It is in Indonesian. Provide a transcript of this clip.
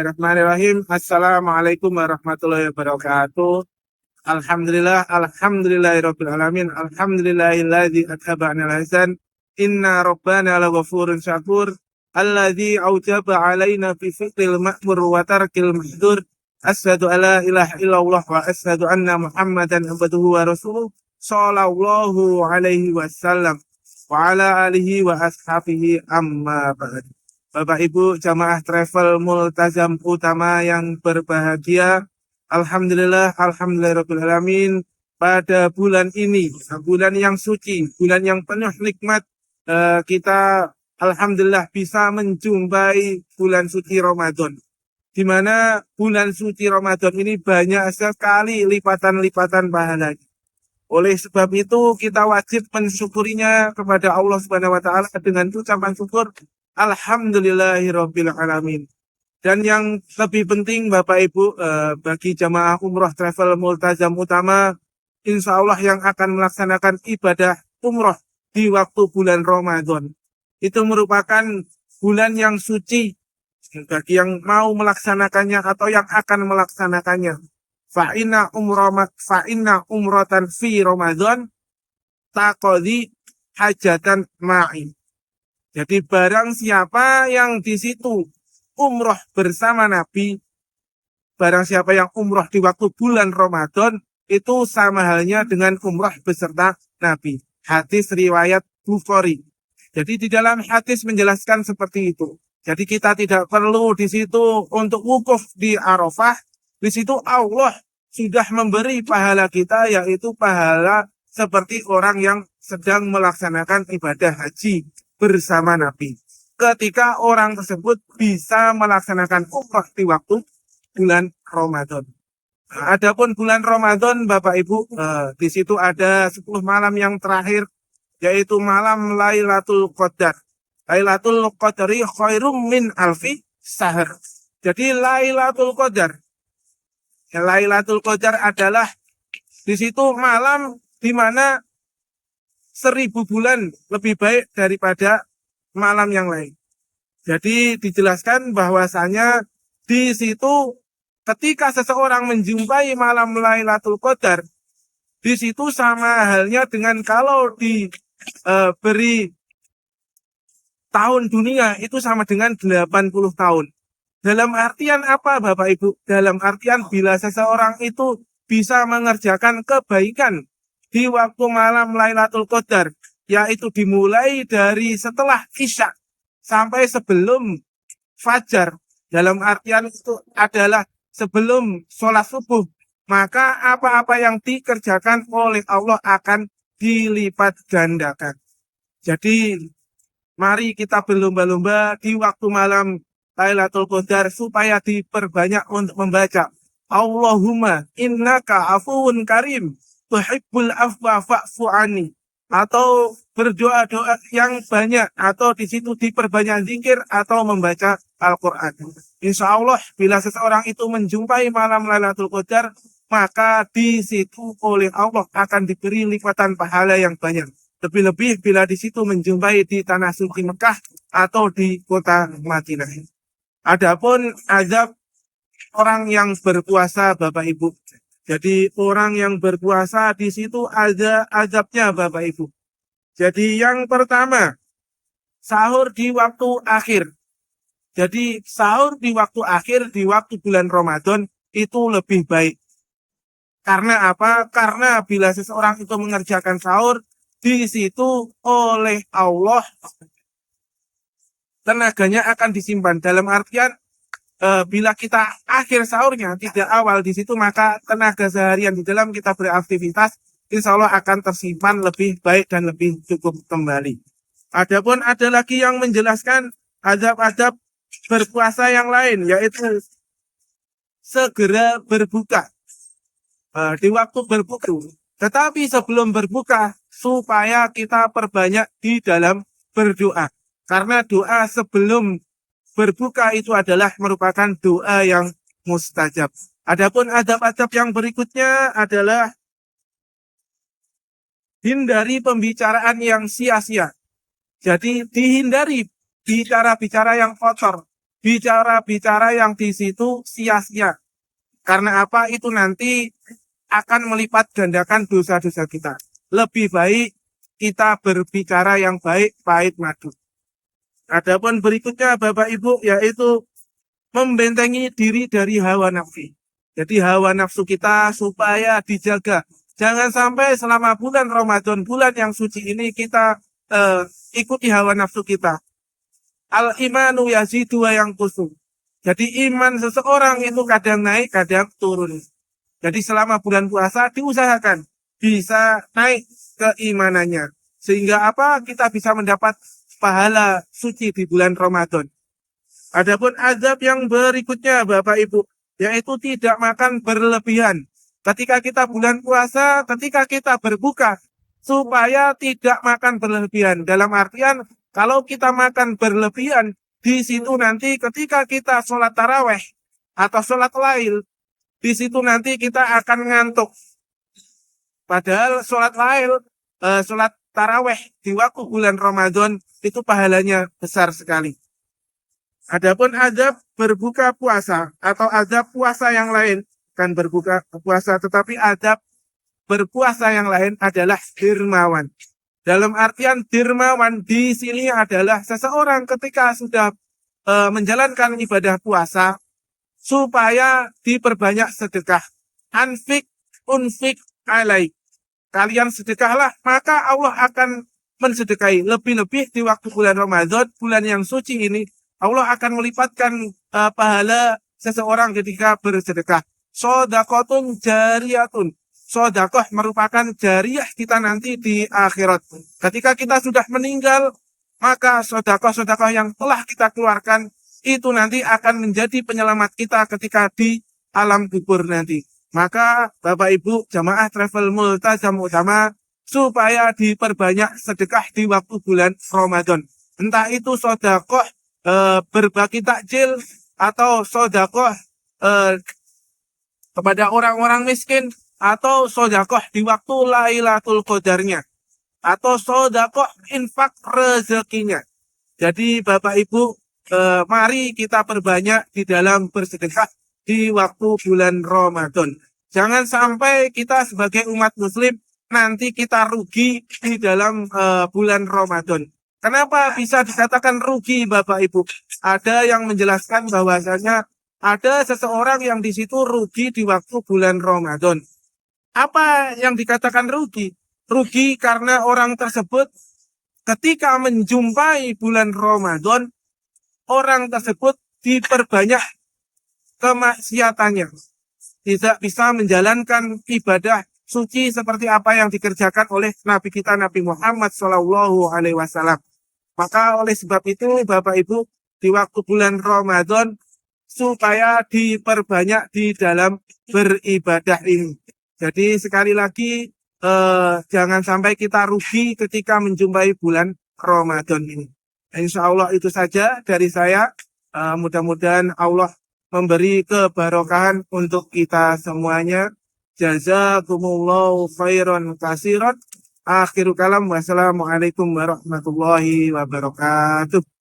Bismillahirrahmanirrahim. Assalamualaikum warahmatullahi wabarakatuh. Alhamdulillahirabbil alamin. Alhamdulillahilladzi athaba 'anil hasan. Inna rabbana laghafurun syakur. Alladzi aujaba 'alaina fi fiqhil ma'mur wa tarkil mahdzur. Asyhadu alla ilaha illallah wa asyhadu anna Muhammadan abduhu wa rasuluh. Shallallahu alaihi wasallam wa ala alihi wa ashabihi amma ba'd. Bapak Ibu jamaah travel Multazam Utama yang berbahagia, Alhamdulillahirabbil alamin. Pada bulan ini, bulan yang suci, bulan yang penuh nikmat, kita alhamdulillah bisa menjumpai bulan suci Ramadan. Di mana bulan suci Ramadan ini banyak sekali lipatan-lipatan pahalanya. Oleh sebab itu kita wajib mensyukurinya kepada Allah Subhanahu wa taala dengan ucapan syukur Alhamdulillahirabbil alamin. Dan yang lebih penting Bapak Ibu, bagi jamaah umroh travel Multazam Utama, insya Allah yang akan melaksanakan ibadah umroh di waktu bulan Ramadan, itu merupakan bulan yang suci bagi yang mau melaksanakannya atau yang akan melaksanakannya. Fa'inna umrotan fi Ramadan taqadi hajatan ma'i. Jadi barang siapa yang di situ umroh bersama Nabi, barang siapa yang umroh di waktu bulan Ramadan, itu sama halnya dengan umroh beserta Nabi. Hadis riwayat Bukhari. Jadi di dalam hadis menjelaskan seperti itu. Jadi kita tidak perlu di situ untuk wukuf di Arafah. Di situ Allah sudah memberi pahala kita, yaitu pahala seperti orang yang sedang melaksanakan ibadah haji bersama Nabi. Ketika orang tersebut bisa melaksanakan umrah di waktu bulan Ramadan. Nah, adapun bulan Ramadan, Bapak Ibu, di situ ada 10 malam yang terakhir, yaitu malam Lailatul Qadar. Lailatul Qadari khairum min alfi syahr. Jadi Lailatul Qadar. Lailatul Qadar adalah di situ malam di mana 1000 bulan lebih baik daripada malam yang lain. Jadi dijelaskan bahwasanya di situ ketika seseorang menjumpai malam Lailatul Qadar, di situ sama halnya dengan kalau diberi tahun dunia itu sama dengan 80 tahun. Dalam artian apa Bapak Ibu? Dalam artian bila seseorang itu bisa mengerjakan kebaikan di waktu malam Lailatul Qadar, yaitu dimulai dari setelah Isya sampai sebelum Fajar, dalam artian itu adalah sebelum sholat subuh, maka apa-apa yang dikerjakan oleh Allah akan dilipat gandakan. Jadi mari kita berlomba-lomba di waktu malam Lailatul Qadar supaya diperbanyak untuk membaca Allahumma innaka afuwun karim tuhibbul afwa fa'fu anni, atau berdoa-doa yang banyak, atau di situ diperbanyak zikir atau membaca Al-Qur'an. Insya Allah bila seseorang itu menjumpai malam Lailatul Qadar, maka di situ oleh Allah akan diberi lipatan pahala yang banyak. Lebih-lebih bila di situ menjumpai di tanah suci Mekah atau di kota Madinah. Adapun azab orang yang berpuasa Bapak Ibu. Jadi orang yang berpuasa di situ ada azabnya Bapak Ibu. Jadi yang pertama, sahur di waktu akhir. Jadi sahur di waktu akhir, di waktu bulan Ramadan itu lebih baik. Karena apa? Karena bila seseorang itu mengerjakan sahur, di situ oleh Allah tenaganya akan disimpan. Dalam artian bila kita akhir sahurnya tidak awal di situ, maka tenaga seharian di dalam kita beraktivitas insya Allah akan tersimpan lebih baik dan lebih cukup kembali. Adapun ada lagi yang menjelaskan azab-azab berpuasa yang lain, yaitu segera berbuka di waktu berbuka. Tetapi sebelum berbuka supaya kita perbanyak di dalam berdoa. Karena doa sebelum berbuka itu adalah merupakan doa yang mustajab. Adapun adab-adab yang berikutnya adalah hindari pembicaraan yang sia-sia. Jadi dihindari bicara-bicara yang kotor. bicara-bicara yang di situ sia-sia. Karena apa? Itu nanti akan melipat gandakan dosa-dosa kita. Lebih baik kita berbicara yang baik, pahit madu. Adapun berikutnya Bapak Ibu yaitu membentengi diri dari hawa nafsu. Jadi hawa nafsu kita supaya dijaga. Jangan sampai selama bulan Ramadan, bulan yang suci ini kita ikuti hawa nafsu kita. Al-imanu yazidu wa yanqusu. Jadi iman seseorang itu kadang naik, kadang turun. Jadi selama bulan puasa diusahakan bisa naik keimanannya. Sehingga apa? Kita bisa mendapat pahala suci di bulan Ramadan. Adapun azab yang berikutnya Bapak Ibu, yaitu tidak makan berlebihan. Ketika kita bulan puasa, ketika kita berbuka, supaya tidak makan berlebihan. Dalam artian, kalau kita makan berlebihan, di situ nanti ketika kita sholat taraweh atau sholat lail, di situ nanti kita akan ngantuk. Padahal sholat lail, sholat taraweh di waktu bulan Ramadan itu pahalanya besar sekali. Adapun azab berbuka puasa atau azab puasa yang lain, kan berbuka puasa, tetapi azab berpuasa yang lain adalah dermawan. Dalam artian dermawan di sini adalah seseorang ketika sudah menjalankan ibadah puasa supaya diperbanyak sedekah. Anfik unfik alaik. Kalian sedekahlah, maka Allah akan mensedekahi. Lebih-lebih di waktu bulan Ramadan, bulan yang suci ini, Allah akan melipatkan pahala seseorang ketika bersedekah. Sodakotun jariyatun. Sodakoh merupakan jariyah kita nanti di akhirat. Ketika kita sudah meninggal, maka sodakoh-sodakoh yang telah kita keluarkan, itu nanti akan menjadi penyelamat kita ketika di alam kubur nanti. Maka Bapak Ibu jamaah travel multazam utama supaya diperbanyak sedekah di waktu bulan Ramadan. Entah itu sodakoh berbagi takjil atau sodakoh kepada orang-orang miskin atau sodakoh di waktu Lailatul Qadarnya atau sodakoh infak rezekinya. Jadi Bapak Ibu mari kita perbanyak di dalam bersedekah di waktu bulan Ramadan. Jangan sampai kita sebagai umat muslim nanti kita rugi di dalam bulan Ramadan. Kenapa bisa dikatakan rugi Bapak Ibu? Ada yang menjelaskan bahwasanya ada seseorang yang di situ rugi di waktu bulan Ramadan. Apa yang dikatakan rugi? Rugi karena orang tersebut ketika menjumpai bulan Ramadan, orang tersebut diperbanyak kemaksiatannya. Tidak bisa menjalankan ibadah suci seperti apa yang dikerjakan oleh Nabi kita Nabi Muhammad SAW. Maka oleh sebab itu Bapak Ibu di waktu bulan Ramadan supaya diperbanyak di dalam beribadah ini. Jadi sekali lagi jangan sampai kita rugi ketika menjumpai bulan Ramadan ini. Insya Allah itu saja dari saya. Mudah-mudahan Allah memberi keberkahan untuk kita semuanya. Jazakumullahu khairan katsiran. Akhirul kalam. Wassalamualaikum warahmatullahi wabarakatuh.